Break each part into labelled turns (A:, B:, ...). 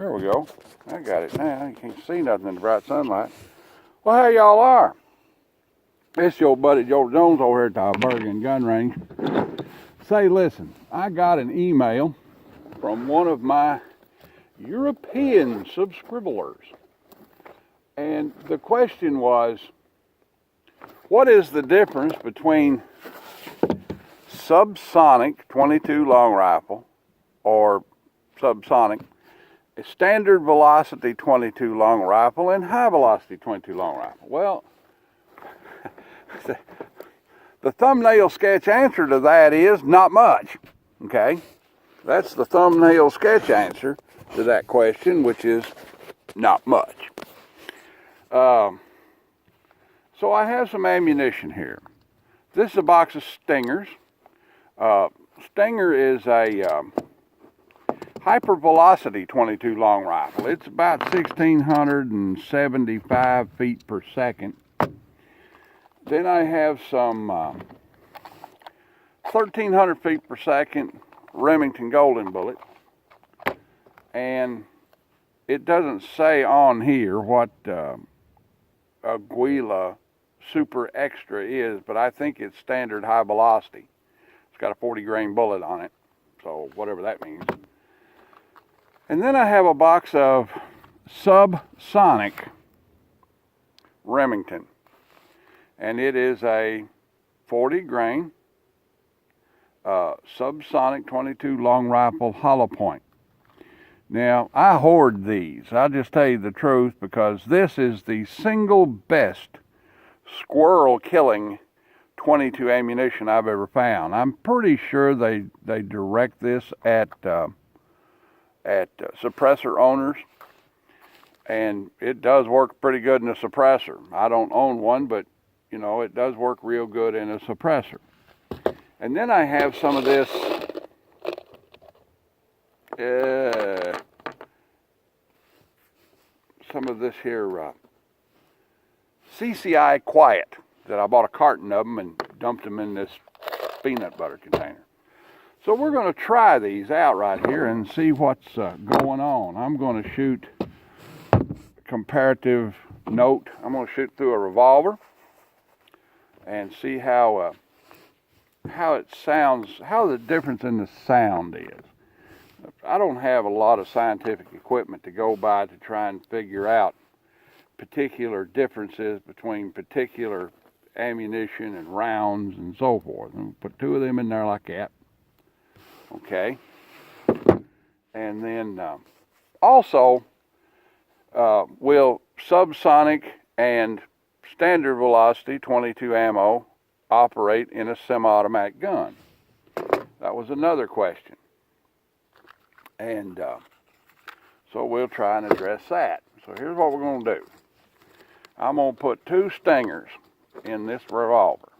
A: There we go. I got it now. You can't see nothing in the bright sunlight. Well, how y'all are? It's your buddy Joe Jones over here at the Bergen Gun Range. Say, listen, I got an email from one of my European subscribers. And the question was, what is the difference between subsonic 22 long rifle or subsonic, a standard velocity 22 long rifle, and high velocity 22 long rifle? Well, the thumbnail sketch answer to that is not much. Okay, that's the thumbnail sketch answer to that question, which is not much. So I have some ammunition here. This is a box of Stingers. Stinger is a hypervelocity 22 long rifle. It's about 1,675 feet per second. Then I have some 1,300 feet per second Remington Golden bullet. And it doesn't say on here what Aguila Super Extra is, but I think it's standard high velocity. It's got a 40 grain bullet on it, so whatever that means. And then I have a box of subsonic Remington, and it is a 40 grain subsonic 22 long rifle hollow point. Now, I hoard these. I'll just tell you the truth, because this is the single best squirrel killing 22 ammunition I've ever found. I'm pretty sure they direct this at suppressor owners, and it does work pretty good in a suppressor. I don't own one, but you know, it does work real good in a suppressor. And then I have some of this here CCI Quiet, that I bought a carton of them and dumped them in this peanut butter container. So we're going to try these out right here and see what's going on. I'm going to shoot comparative note. I'm going to shoot through a revolver and see how it sounds, how the difference in the sound is. I don't have a lot of scientific equipment to go by to try and figure out particular differences between particular ammunition and rounds and so forth. And put two of them in there like that. Okay. And then also will subsonic and standard velocity 22 ammo operate in a semi-automatic gun? That was another question. And so we'll try and address that. So here's what we're going to do. I'm going to put 2 Stingers in this revolver.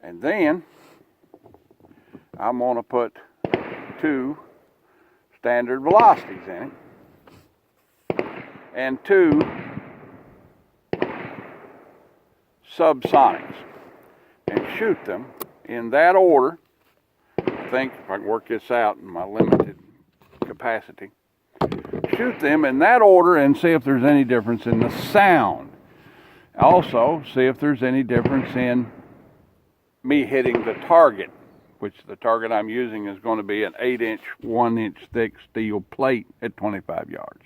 A: And then I'm going to put 2 standard velocities in it. And 2 subsonics. And shoot them in that order. I think if I can work this out in my limited capacity. Shoot them in that order and see if there's any difference in the sound. Also, see if there's any difference in me hitting the target, which the target I'm using is going to be an 8-inch, 1-inch thick steel plate at 25 yards.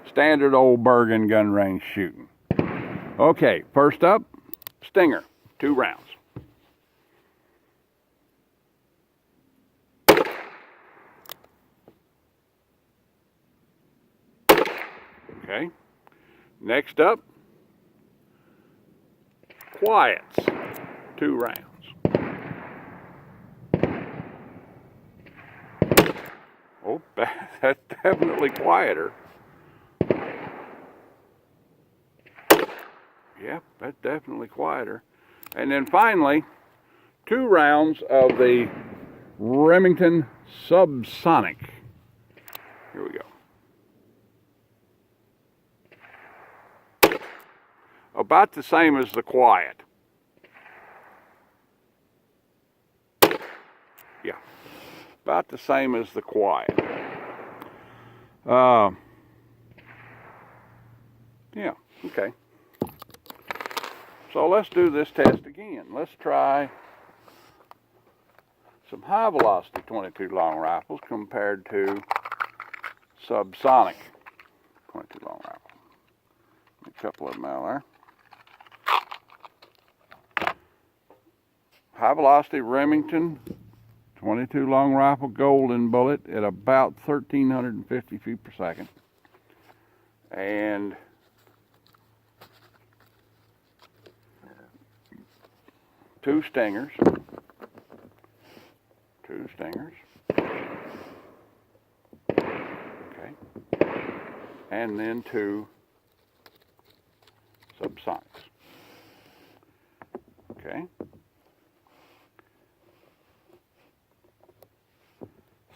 A: Standard old Bergen gun range shooting. Okay, first up, Stinger, 2 rounds. Okay, next up, Quiets, 2 rounds. Oh, that's definitely quieter. Yep, that's definitely quieter. And then finally, 2 rounds of the Remington Subsonic. Here we go. About the same as the Quiet. Yeah, about the same as the Quiet. Yeah, okay. So let's do this test again. Let's try some high velocity 22 long rifles compared to subsonic 22 long rifle. A couple of them out there. High velocity Remington 22 long rifle golden bullet at about 1,350 feet per second. And two stingers. Okay. And then two subsonics. Okay.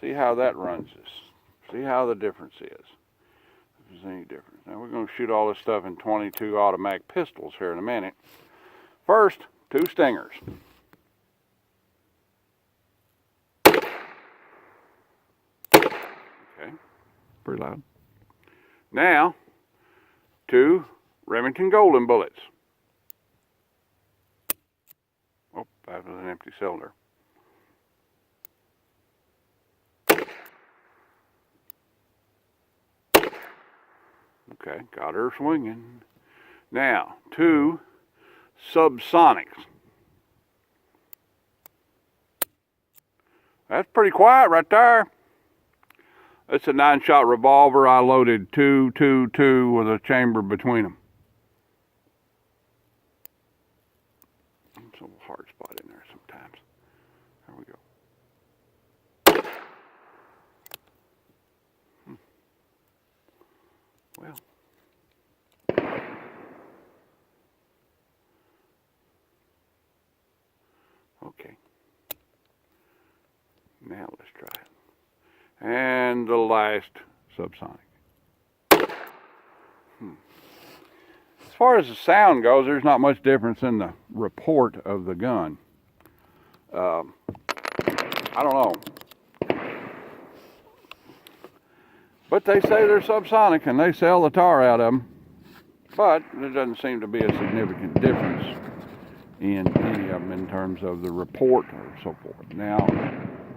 A: See how that runs this. See how the difference is. If there's any difference. Now we're going to shoot all this stuff in 22 automatic pistols here in a minute. First, two stingers. Okay, pretty loud. Now, two Remington golden bullets. Oh, that was an empty cylinder. Okay, got her swinging. Now, two subsonics. That's pretty quiet right there. It's a 9-shot revolver. I loaded 2 with a chamber between them. It's a little hard spot in there sometimes. There we go. Well. Okay. Now let's try it. And the last subsonic. As far as the sound goes, there's not much difference in the report of the gun. I don't know. But they say they're subsonic and they sell the tar out of them. But there doesn't seem to be a significant difference in any of them in terms of the report or so forth. Now,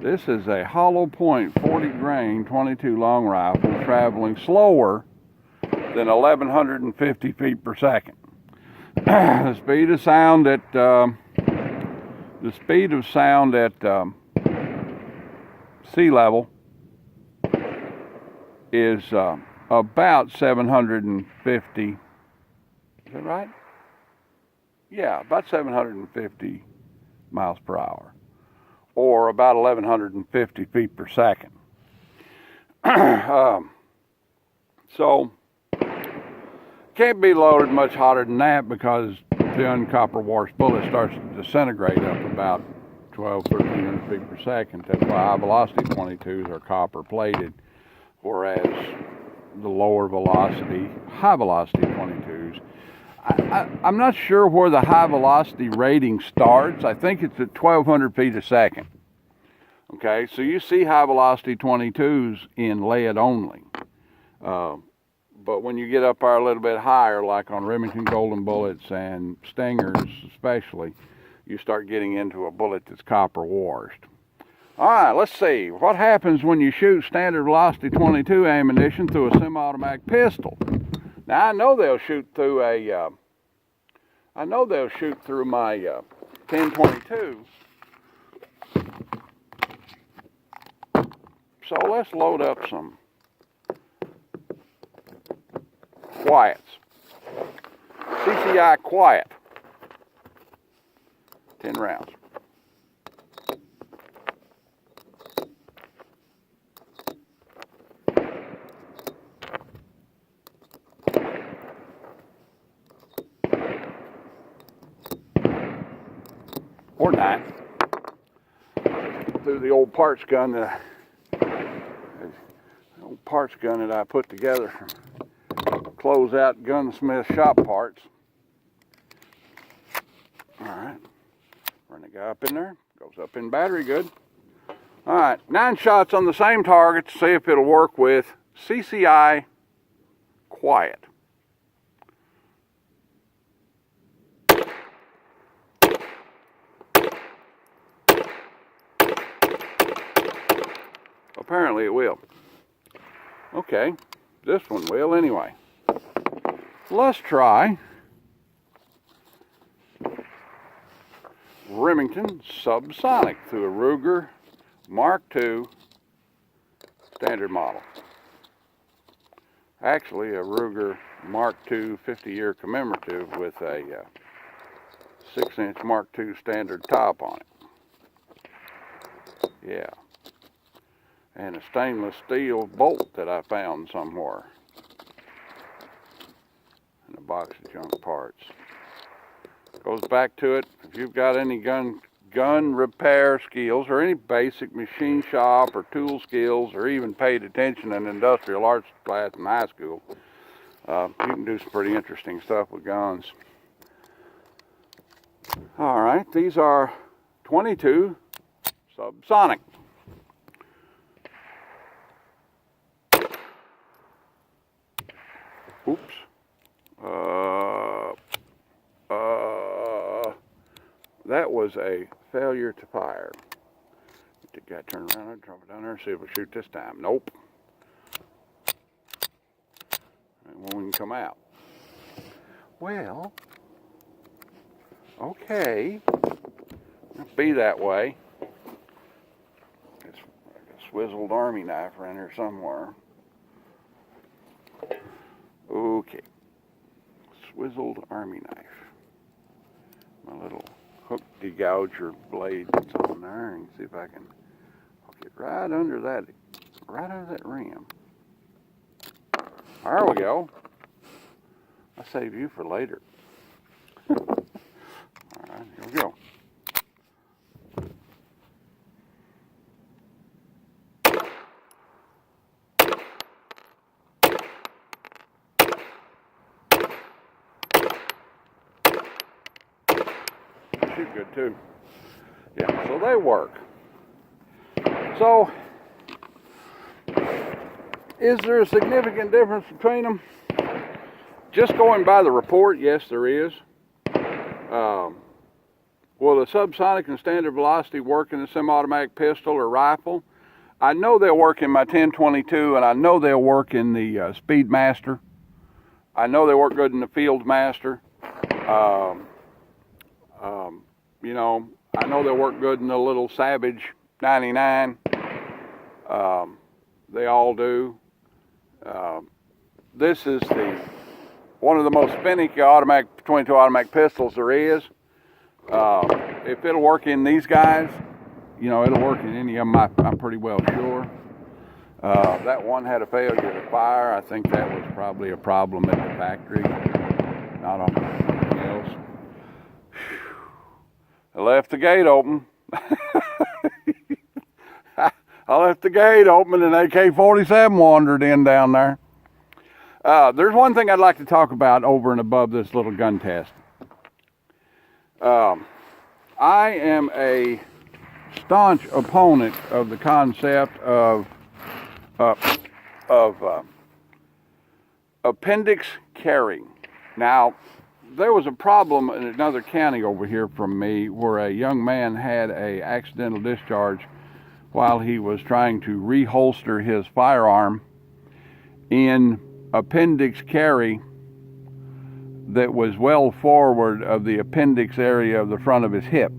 A: this is a hollow point 40 grain 22 long rifle traveling slower than 1,150 feet per second. The speed of sound at sea level is about 750. Is that right? Yeah, about 750 miles per hour, or about 1,150 feet per second. So, can't be loaded much hotter than that because the uncopper washed bullet starts to disintegrate up about 1,300 feet per second. That's why high velocity 22s are copper plated, whereas the lower velocity, high velocity 22s, I'm not sure where the high velocity rating starts. I think it's at 1,200 feet a second. Okay, so you see high velocity 22s in lead only. But when you get up there a little bit higher, like on Remington golden bullets and stingers especially, you start getting into a bullet that's copper washed. All right, let's see. What happens when you shoot standard velocity 22 ammunition through a semi-automatic pistol? Now, I know they'll shoot through my 1022. So let's load up some Quiets. CCI Quiet. 10 rounds. Or 9. Through the old parts gun that I put together from closeout gunsmith shop parts. All right, run the guy up in there, goes up in battery good. All right, 9 shots on the same target to see if it'll work with CCI quiet. Apparently it will. Okay, this one will anyway. Let's try Remington Subsonic through a Ruger Mark II standard model. Actually, a Ruger Mark II 50-year commemorative with a 6-inch Mark II standard top on it. Yeah. And a stainless steel bolt that I found somewhere in a box of junk parts. Goes back to it, if you've got any gun repair skills or any basic machine shop or tool skills or even paid attention in industrial arts class in high school, you can do some pretty interesting stuff with guns. All right, these are 22 Subsonic. Oops. That was a failure to fire. The guy turn around and drop it down there and see if we shoot this time. Nope. It won't even come out. Well, okay. It'll be that way. It's like a swizzled army knife around here somewhere. Okay. Swizzled army knife. My little hook degouger blade that's on there, and see if I can hook it right under that rim. There we go. I'll save you for later. Alright, here we go. Shoot good too. Yeah, so they work. So, is there a significant difference between them? Just going by the report, yes, there is. Will the subsonic and standard velocity work in a semi-automatic pistol or rifle? I know they'll work in my 1022, and I know they'll work in the Speedmaster. I know they work good in the Fieldmaster. You know, I know they work good in the little Savage 99. They all do. This is one of the most finicky automatic 22 automatic pistols there is. If it'll work in these guys, you know, it'll work in any of them. I'm pretty well sure. That one had a failure to fire. I think that was probably a problem at the factory, not on anything else. I left the gate open. I left the gate open and an AK-47 wandered in down there. There's one thing I'd like to talk about over and above this little gun test. I am a staunch opponent of the concept of appendix carry. Now, there was a problem in another county over here from me where a young man had an accidental discharge while he was trying to reholster his firearm in appendix carry that was well forward of the appendix area of the front of his hip.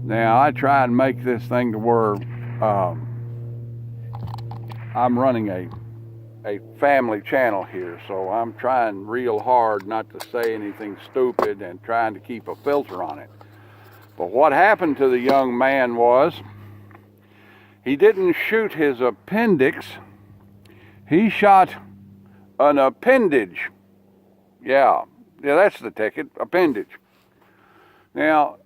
A: Now, I try and make this thing to where I'm running a family channel here, so I'm trying real hard not to say anything stupid and trying to keep a filter on it. But what happened to the young man was he didn't shoot his appendix, he shot an appendage. Yeah, that's the ticket, appendage. Now,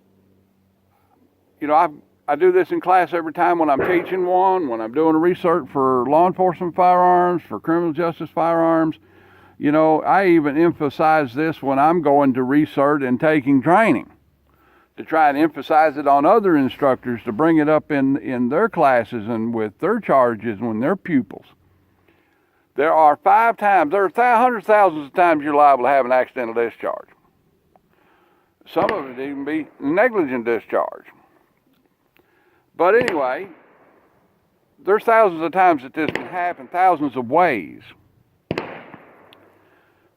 A: you know, I do this in class every time when I'm teaching one, when I'm doing research for law enforcement firearms, for criminal justice firearms. You know, I even emphasize this when I'm going to research and taking training, to try and emphasize it on other instructors, to bring it up in their classes and with their charges and their pupils. there are 5 times, there are hundreds, thousands of times you're liable to have an accidental discharge. Some of it even be negligent discharge. But anyway, there's thousands of times that this can happen, thousands of ways.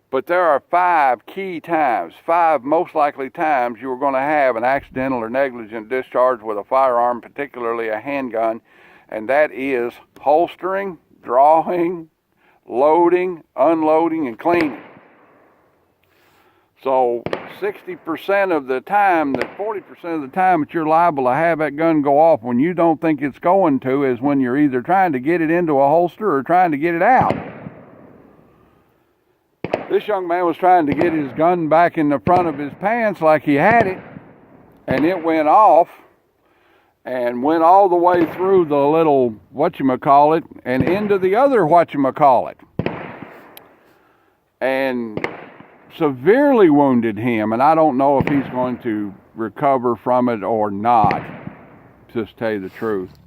A: But there are 5 key times, 5 most likely times you are going to have an accidental or negligent discharge with a firearm, particularly a handgun, and that is holstering, drawing, loading, unloading, and cleaning. So 60% of the time, that 40% of the time that you're liable to have that gun go off when you don't think it's going to is when you're either trying to get it into a holster or trying to get it out. This young man was trying to get his gun back in the front of his pants like he had it, and it went off and went all the way through the little whatchamacallit and into the other whatchamacallit, and severely wounded him. And I don't know if he's going to recover from it or not, just to tell you the truth.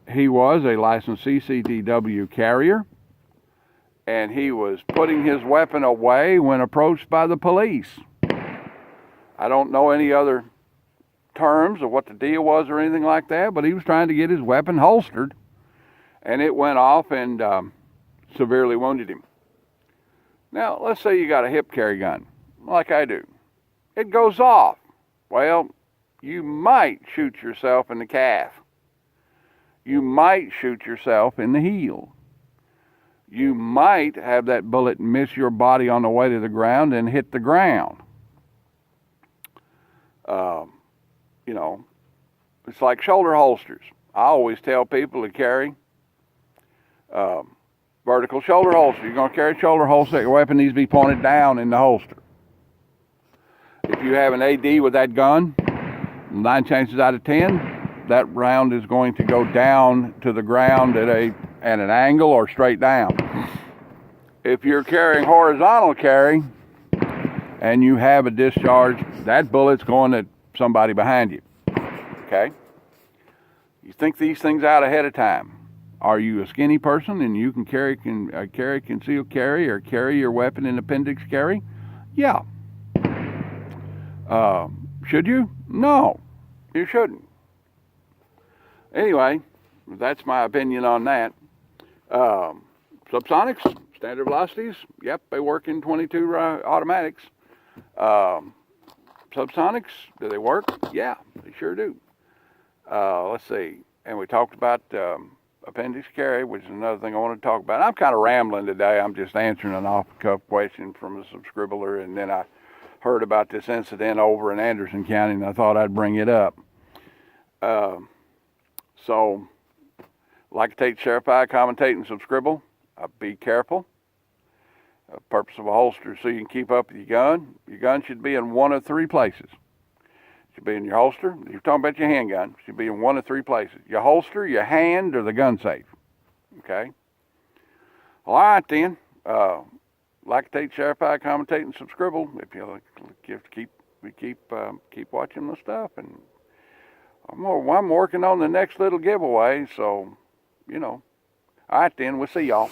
A: He was a licensed CCDW carrier, and he was putting his weapon away when approached by the police. I don't know any other terms of what the deal was or anything like that, but he was trying to get his weapon holstered, and it went off and severely wounded him. Now, let's say you got a hip carry gun, like I do. It goes off. Well, you might shoot yourself in the calf. You might shoot yourself in the heel. You might have that bullet miss your body on the way to the ground and hit the ground. You know, it's like shoulder holsters. I always tell people to carry vertical shoulder holster. You're going to carry a shoulder holster, your weapon needs to be pointed down in the holster. If you have an AD with that gun, 9 chances out of 10, that round is going to go down to the ground at an angle or straight down. If you're carrying horizontal carry and you have a discharge, that bullet's going at somebody behind you. Okay? You think these things out ahead of time. Are you a skinny person and you can carry concealed carry or carry your weapon in appendix carry? Yeah. Should you? No, you shouldn't. Anyway, that's my opinion on that. Subsonics, standard velocities, yep, they work in 22 automatics. Subsonics, do they work? Yeah, they sure do. Let's see, and we talked about appendix carry, which is another thing I want to talk about. I'm kind of rambling today. I'm just answering an off-the-cuff question from a subscriber, and then I heard about this incident over in Anderson County, and I thought I'd bring it up. So, lactate, sharify, commentate, and subscribe. Be careful. The purpose of a holster so you can keep up with your gun. Your gun should be in one of 3 places. It should be in your holster. If you're talking about your handgun, it should be in one of 3 places. Your holster, your hand, or the gun safe. Okay? All right then. Lactate, sharify, commentate, and subscribe. If you keep watching the stuff, and I'm working on the next little giveaway, so you know. All right then, we'll see y'all.